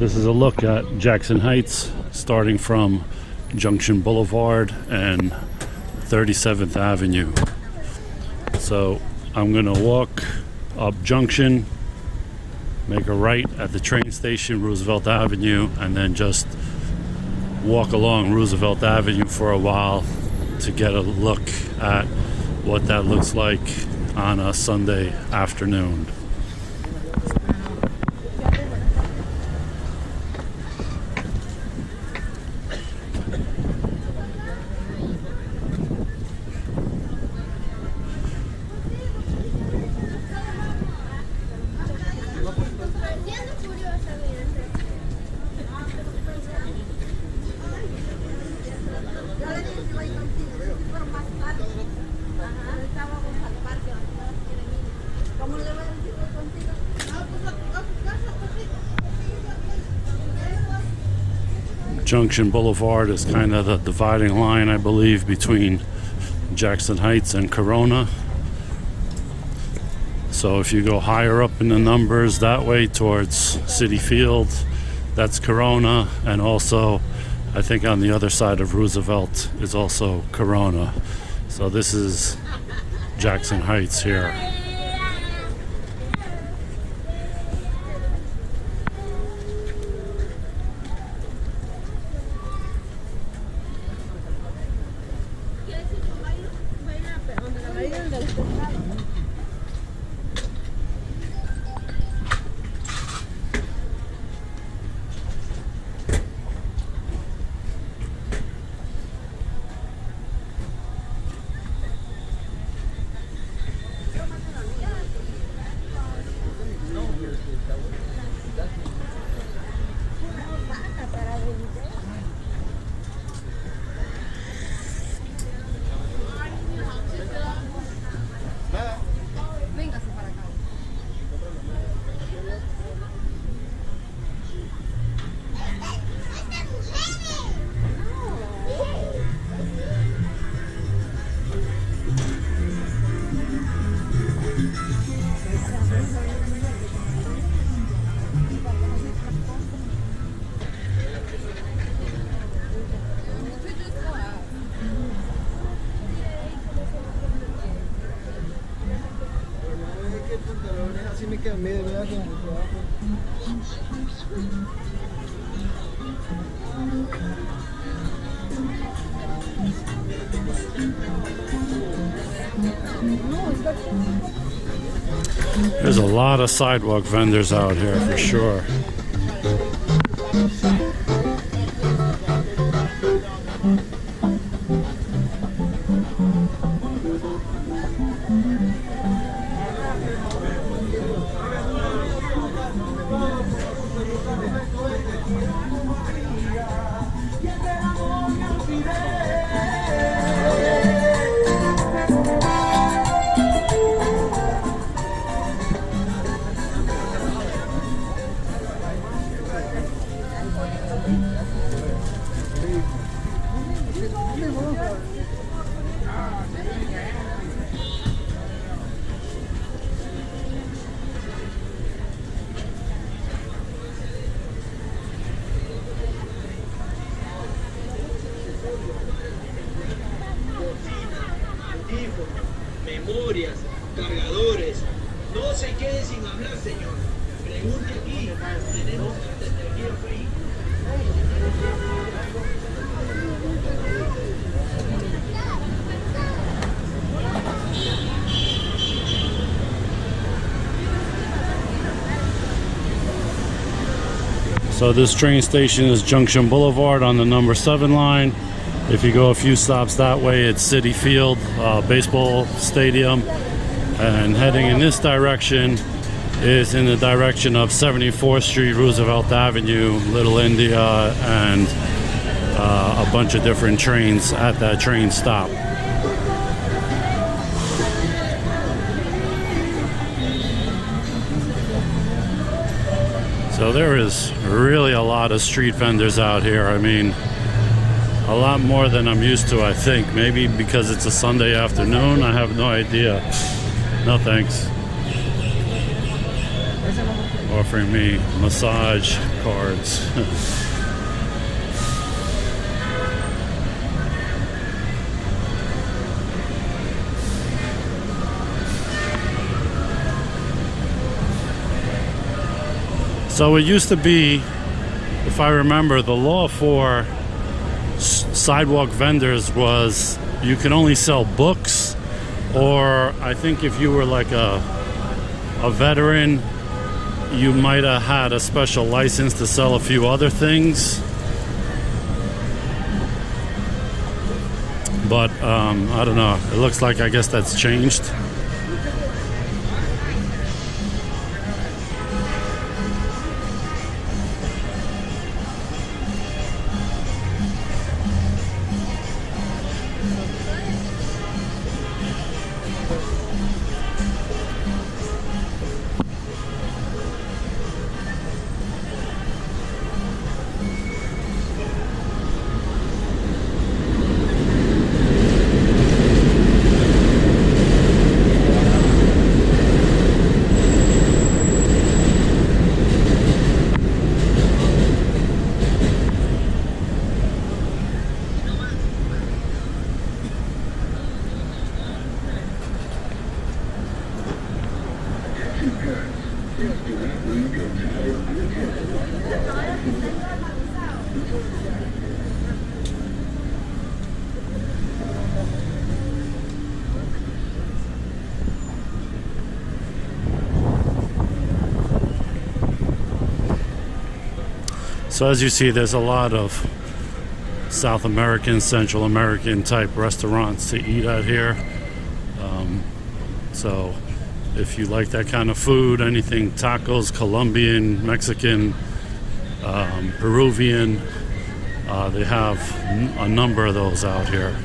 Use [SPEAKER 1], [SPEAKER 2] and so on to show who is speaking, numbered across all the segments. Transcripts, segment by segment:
[SPEAKER 1] This is a look at Jackson Heights, starting from Junction Boulevard and 37th Avenue. So I'm gonna walk up Junction, make a right at the train station, Roosevelt Avenue, and then just walk along Roosevelt Avenue for a while to get a look at what that looks like on a Sunday afternoon. Junction Boulevard is kind of the dividing line, I believe, between Jackson Heights and Corona. So if you go higher up in the numbers that way towards City Field, that's Corona, and also I think on the other side of Roosevelt is also Corona. So this is Jackson Heights here. There's a lot of sidewalk vendors out here for sure.
[SPEAKER 2] Memorias, cargadores. No se quede sin hablar, señor. Pregunte aquí. Tenemos hasta energía free.
[SPEAKER 1] So this train station is Junction Boulevard on the number 7 line. If you go a few stops that way, it's City Field, baseball stadium. And heading in this direction is in the direction of 74th Street, Roosevelt Avenue, Little India, and a bunch of different trains at that train stop. So there is really a lot of street vendors out here. I mean, a lot more than I'm used to, I think. Maybe because it's a Sunday afternoon, I have no idea. No thanks. offering me massage cards. So it used to be, if I remember, the law for sidewalk vendors was you can only sell books, or I think if you were like a veteran, you might have had a special license to sell a few other things. But I don't know. It looks like, I guess that's changed. So as you see, there's a lot of South American, Central American type restaurants to eat at here. So if you like that kind of food, anything tacos, Colombian, Mexican, Peruvian, they have a number of those out here.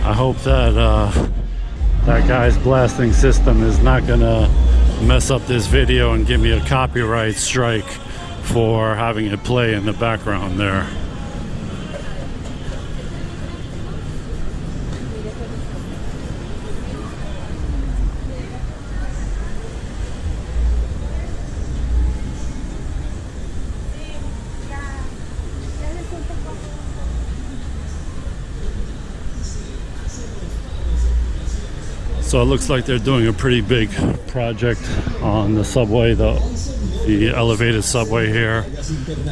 [SPEAKER 1] I hope that that guy's blasting system is not gonna mess up this video and give me a copyright strike for having it play in the background there. So it looks like they're doing a pretty big project on the subway, the elevated subway here.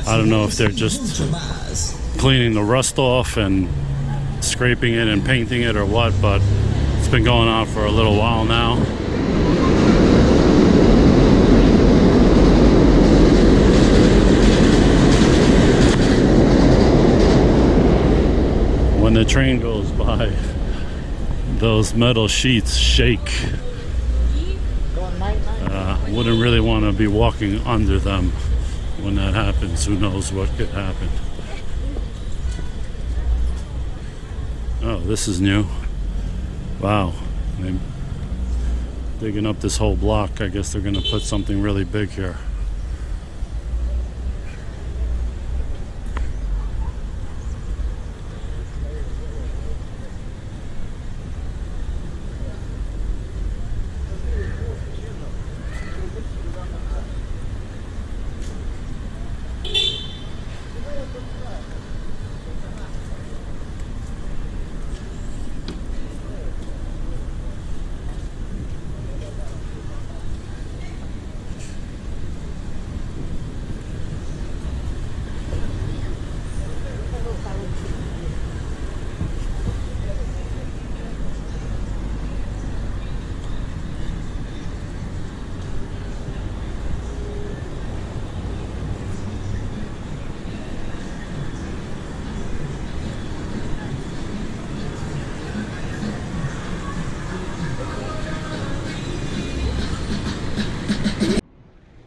[SPEAKER 1] I don't know if they're just cleaning the rust off and scraping it and painting it or what, but it's been going on for a little while now. When the train goes by, those metal sheets shake. Wouldn't really want to be walking under them when that happens. Who knows what could happen. Oh, this is new. Wow. digging up this whole block. I guess they're gonna put something really big here.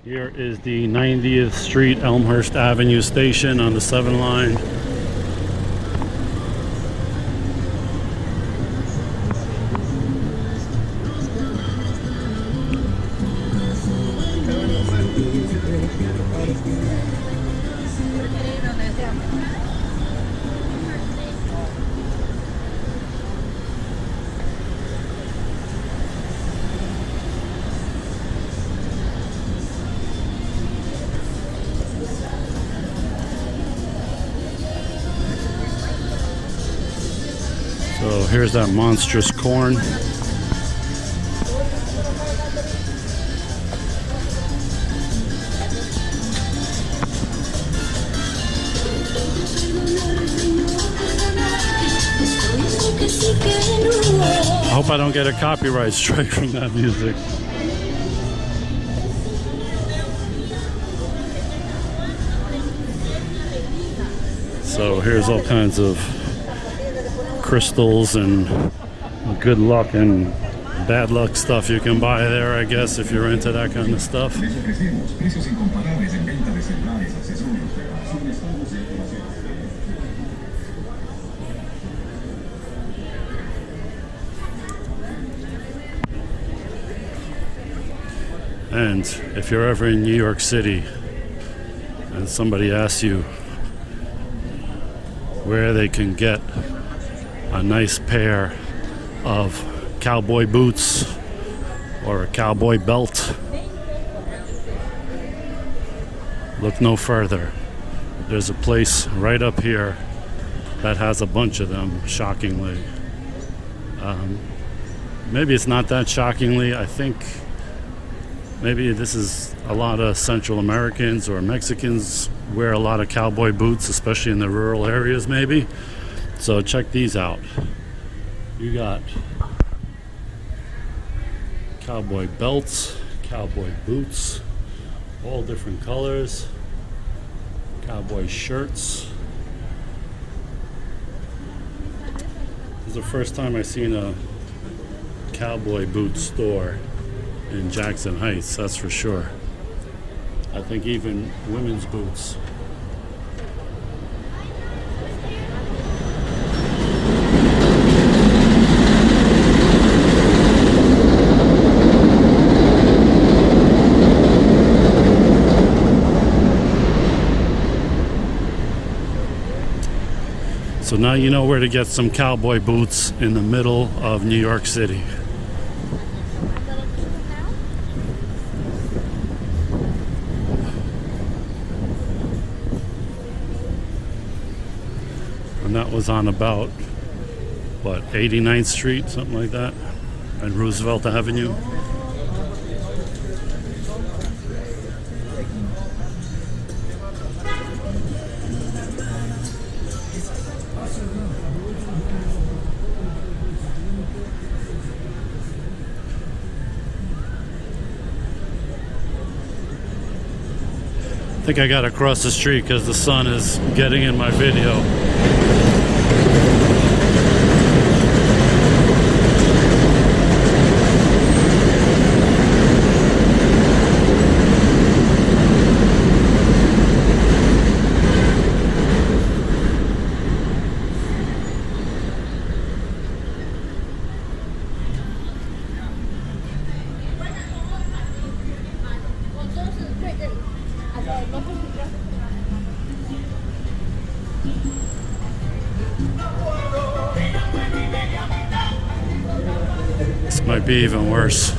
[SPEAKER 1] Here is the 90th Street Elmhurst Avenue station on the 7 line. So here's that monstrous corn. I hope I don't get a copyright strike from that music. So here's all kinds of crystals and good luck and bad luck stuff you can buy there, I guess, if you're into that kind of stuff. And if you're ever in New York City and somebody asks you where they can get a nice pair of cowboy boots or a cowboy belt, look no further. There's a place right up here that has a bunch of them, shockingly. Maybe it's not that shockingly. I think maybe this is a lot of Central Americans or Mexicans wear a lot of cowboy boots, especially in the rural areas maybe. So check these out. You got cowboy belts, cowboy boots, all different colors, cowboy shirts. This is the first time I've seen a cowboy boot store in Jackson Heights, that's for sure. I think even women's boots. So now you know where to get some cowboy boots in the middle of New York City. And that was on about, what, 89th Street, something like that, and Roosevelt Avenue. I think I got to cross the street because the sun is getting in my video. This might be even worse.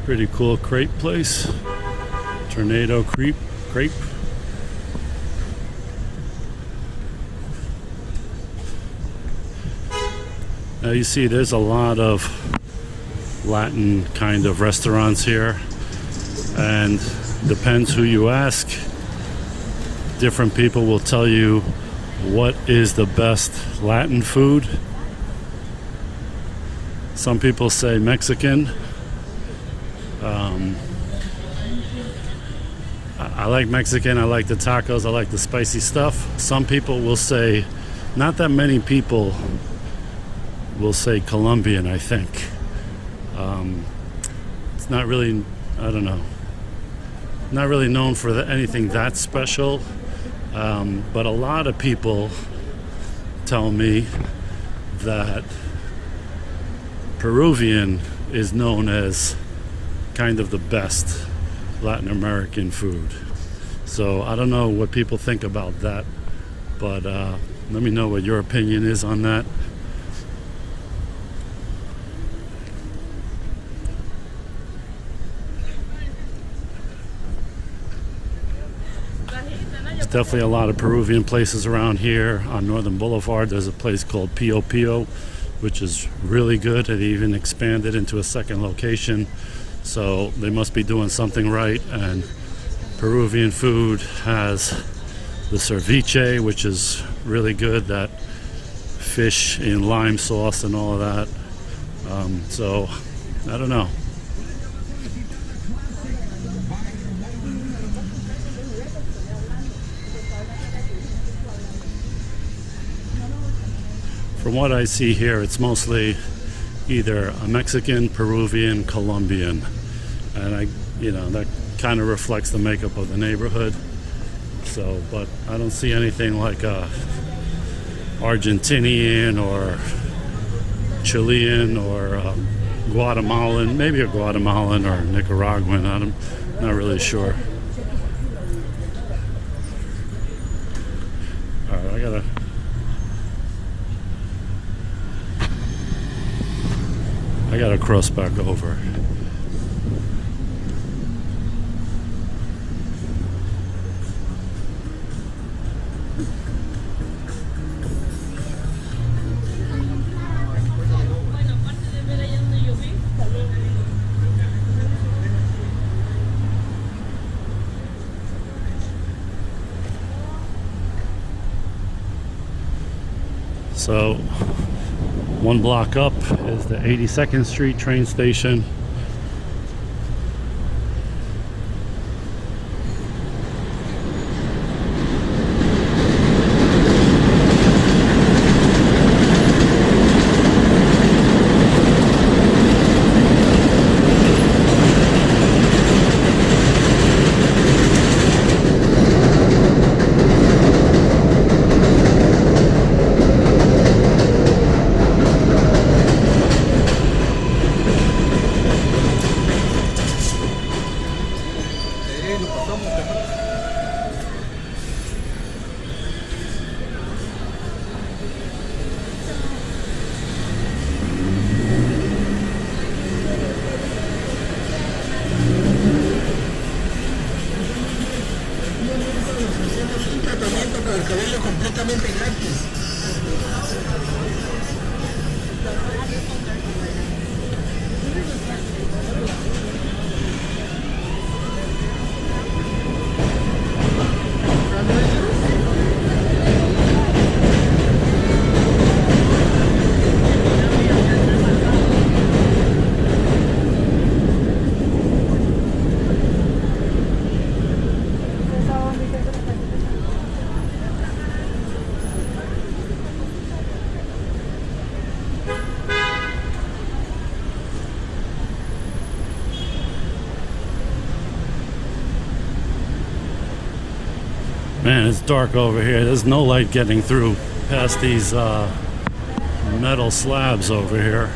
[SPEAKER 1] Pretty cool crepe place. Tornado crepe. Now you see there's a lot of Latin kind of restaurants here, and depends who you ask. Different people will tell you what is the best Latin food. Some people say Mexican. I like Mexican, I like the tacos, I like the spicy stuff. Some people will say, not that many people will say Colombian, I think. It's not really, I don't know, not really known for anything that special. But a lot of people tell me that Peruvian is known as kind of the best Latin American food. So I don't know what people think about that, but let me know what your opinion is on that. There's definitely a lot of Peruvian places around here. On Northern Boulevard there's a place called Pio Pio, which is really good. It even expanded into a second location. So they must be doing something right. And Peruvian food has the ceviche, which is really good, that fish in lime sauce and all of that. So I don't know. From what I see here, it's mostly either a Mexican, Peruvian, Colombian, and that kind of reflects the makeup of the neighborhood. So, but I don't see anything like a Argentinian or Chilean or Guatemalan, maybe a Guatemalan or Nicaraguan. I'm not really sure. All right, I gotta cross back over. So, one block up is the 82nd Street train station. Man, it's dark over here. There's no light getting through past these metal slabs over here.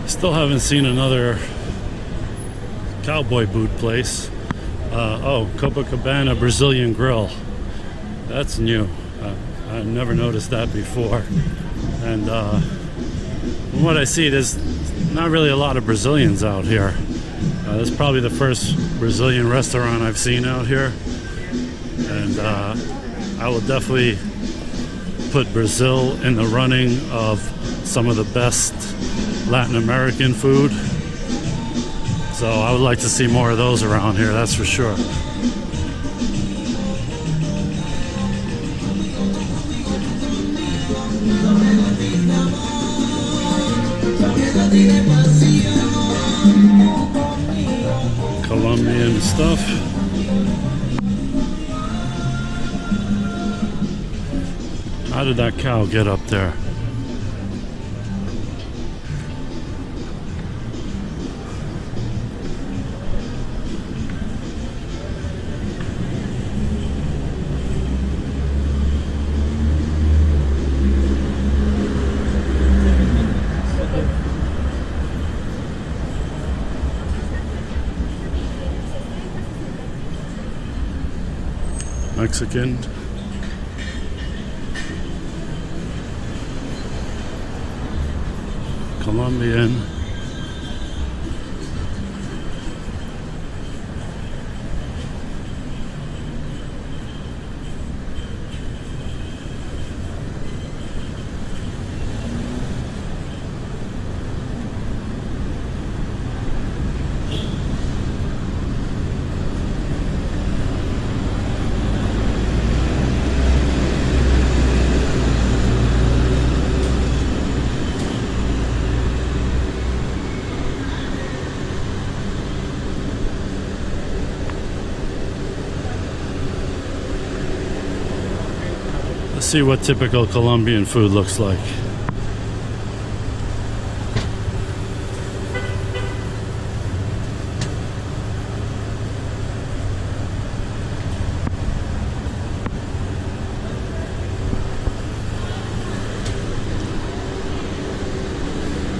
[SPEAKER 1] Still haven't seen another cowboy boot place. Oh, Copacabana Brazilian Grill. That's new. I never noticed that before. And from what I see, there's not really a lot of Brazilians out here. This is probably the first Brazilian restaurant I've seen out here. And I will definitely put Brazil in the running of some of the best Latin American food. So I would like to see more of those around here, that's for sure. Colombian stuff. How did that cow get up there? Mexican. Colombian. Let's see what typical Colombian food looks like.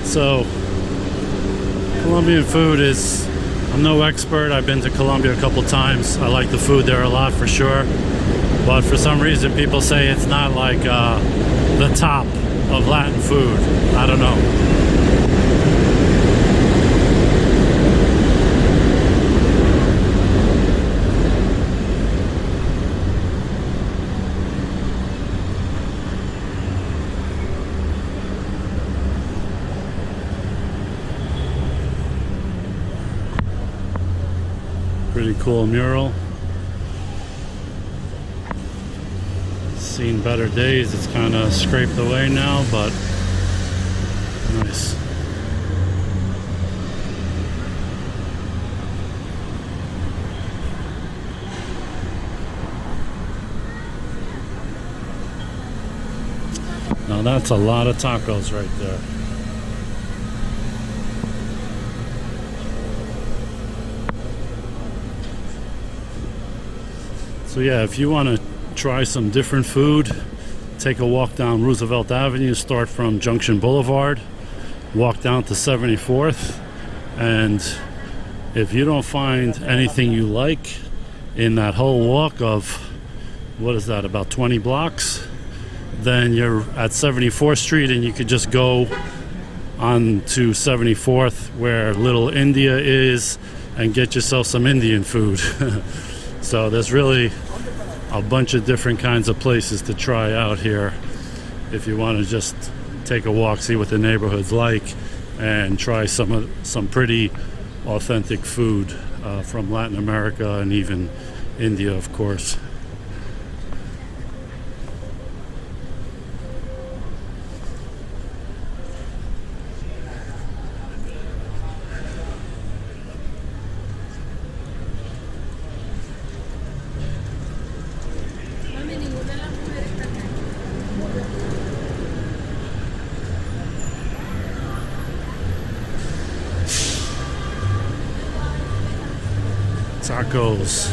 [SPEAKER 1] So, Colombian food is, I'm no expert. I've been to Colombia a couple times. I like the food there a lot for sure. But for some reason people say it's not like the top of Latin food. I don't know. Pretty cool mural. Seen better days. It's kind of scraped away now, but nice. Now that's a lot of tacos right there. So yeah, if you want to try some different food, take a walk down Roosevelt Avenue, start from Junction Boulevard, walk down to 74th, and if you don't find anything you like in that whole walk of, what is that, about 20 blocks, then you're at 74th Street and you could just go on to 74th where Little India is and get yourself some Indian food. So there's really a bunch of different kinds of places to try out here if you want to just take a walk, see what the neighborhood's like, and try some pretty authentic food from Latin America and even India, of course. Tacos.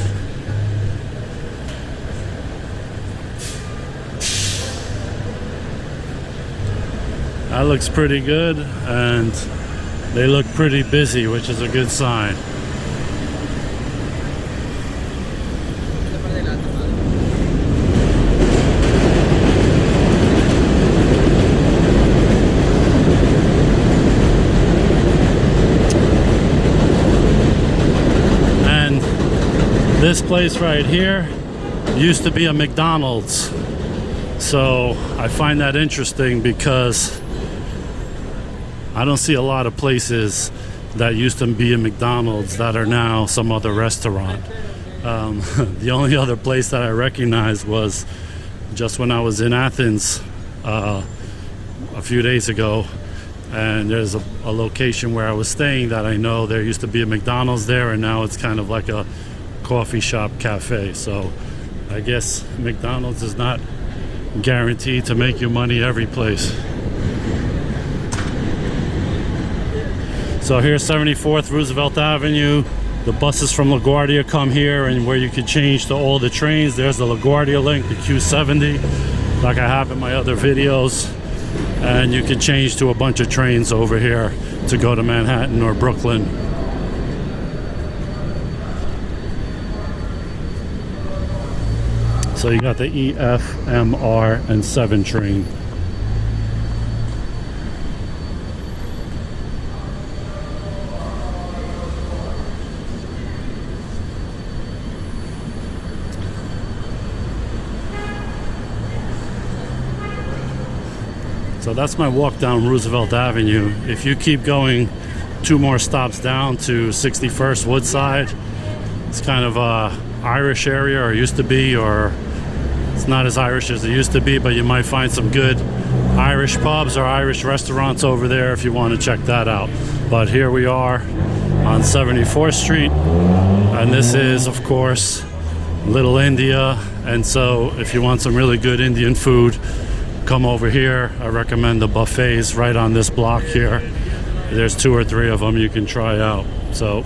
[SPEAKER 1] That looks pretty good, and they look pretty busy, which is a good sign. And this place right here used to be a McDonald's. So I find that interesting because I don't see a lot of places that used to be a McDonald's that are now some other restaurant. The only other place that I recognized was just when I was in Athens a few days ago, and there's a location where I was staying that I know there used to be a McDonald's there, and now it's kind of like a coffee shop cafe. So I guess McDonald's is not guaranteed to make you money every place. So here's 74th Roosevelt Avenue. The buses from LaGuardia come here, and where you can change to all the trains. There's the LaGuardia link, the Q70, like I have in my other videos. And you can change to a bunch of trains over here to go to Manhattan or Brooklyn. So you got the E, F, M, R, and 7 train. So that's my walk down Roosevelt Avenue. If you keep going 2 more stops down to 61st Woodside, it's kind of a Irish area, or used to be, or it's not as Irish as it used to be, but you might find some good Irish pubs or Irish restaurants over there if you want to check that out. But here we are on 74th Street, and this is, of course, Little India. And so if you want some really good Indian food, come over here. I recommend the buffets right on this block here. There's 2 or 3 of them you can try out. So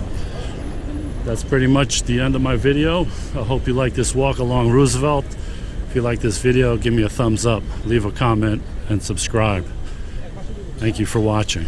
[SPEAKER 1] that's pretty much the end of my video. I hope you like this walk along Roosevelt. If you like this video, give me a thumbs up, leave a comment, and subscribe. Thank you for watching.